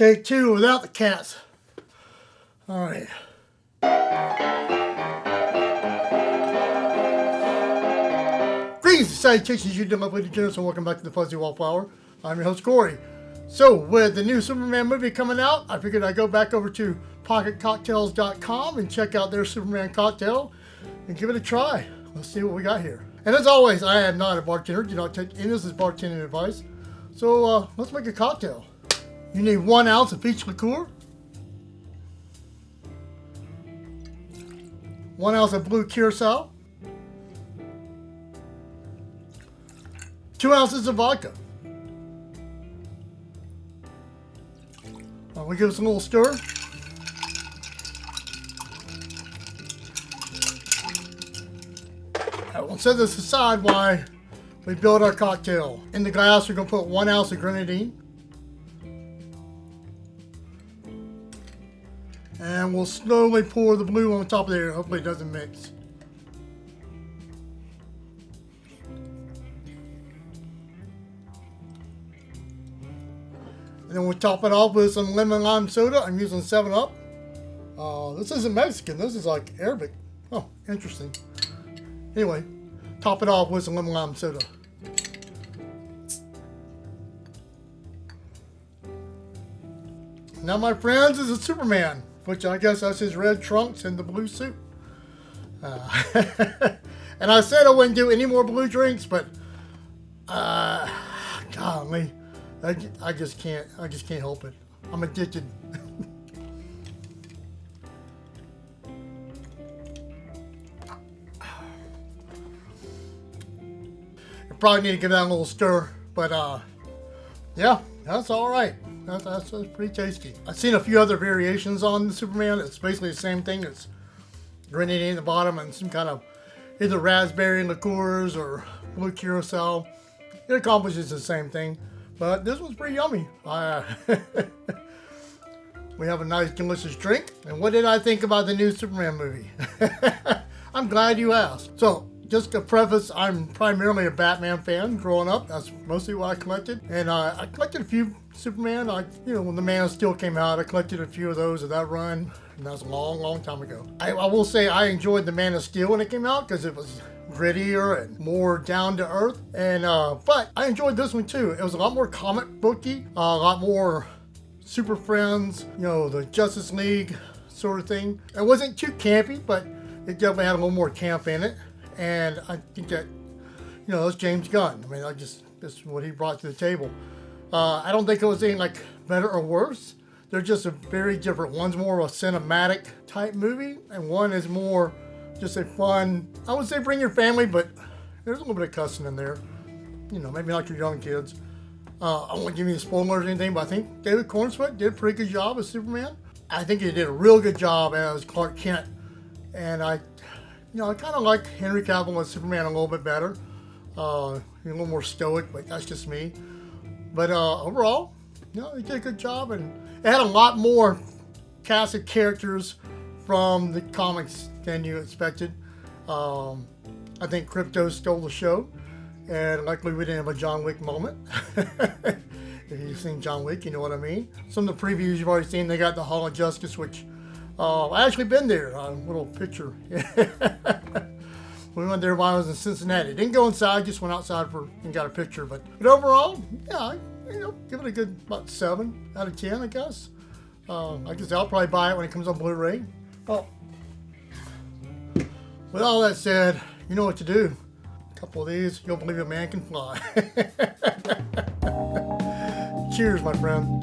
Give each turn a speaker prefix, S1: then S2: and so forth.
S1: Take two without the cats. All right. Greetings, salutations, you dumb ladies and gentlemen, and welcome back to the Fuzzy Wallflower. I'm your host, Corey. So, with the new Superman movie coming out, I figured I'd go back over to pocketcocktails.com and check out their Superman cocktail and give it a try. Let's see what we got here. And as always, I am not a bartender. Do not take any of this as bartending advice. So, let's make a cocktail. You need 1 ounce of Peach Liqueur, 1 ounce of Blue Curacao, 2 ounces of vodka. We'll give us a little stir. Alright, we'll set this aside while we build our cocktail. In the glass, we're going to put 1 ounce of Grenedine. And we'll slowly pour the blue on top of there. Hopefully it doesn't mix. And then we'll top it off with some lemon lime soda. I'm using 7-Up. This isn't Mexican. This is like Arabic. Oh, interesting. Anyway, top it off with some lemon lime soda. Now, my friends, is a Superman, which I guess that's his red trunks and the blue suit. And I said I wouldn't do any more blue drinks, but golly. I just can't help it. I'm addicted. You probably need to give that a little stir, but yeah, that's all right. That's pretty tasty. I've seen a few other variations on the Superman. It's basically the same thing. It's grenadine at the bottom and some kind of either raspberry liqueurs or blue curacao. It accomplishes the same thing. But this one's pretty yummy. We have a nice, delicious drink. And what did I think about the new Superman movie? I'm glad you asked. So, just to preface, I'm primarily a Batman fan growing up. That's mostly what I collected. And I collected a few Superman. When the Man of Steel came out, I collected a few of those of that run. And that was a long, long time ago. I will say I enjoyed the Man of Steel when it came out because it was grittier and more down to earth, and but I enjoyed this one too. It was a lot more comic booky, a lot more Super Friends, the Justice League sort of thing. It wasn't too campy, but it definitely had a little more camp in it, and I think that that's James Gunn. I mean, that's what he brought to the table. I don't think it was anything like better or worse. They're just a very different. One's more of a cinematic type movie, and one is more just a fun, I would say bring your family, but there's a little bit of cussing in there. Maybe not your young kids. I won't give you spoilers or anything, but I think David Cornsweet did a pretty good job as Superman. I think he did a real good job as Clark Kent. And I kind of like Henry Cavill as Superman a little bit better. A little more stoic, but that's just me. But overall, he did a good job, and it had a lot more cast of characters from the comics than you expected. I think Crypto stole the show, and luckily we didn't have a John Wick moment. If you've seen John Wick, you know what I mean. Some of the previews you've already seen, they got the Hall of Justice, which I actually been there. A little picture. We went there while I was in Cincinnati. Didn't go inside, just went outside and got a picture. But overall, yeah, give it a good about 7 out of 10, I guess. I guess I'll probably buy it when it comes on Blu-ray. Well, with all that said, you know what to do. A couple of these, you'll believe a man can fly. Cheers, my friend.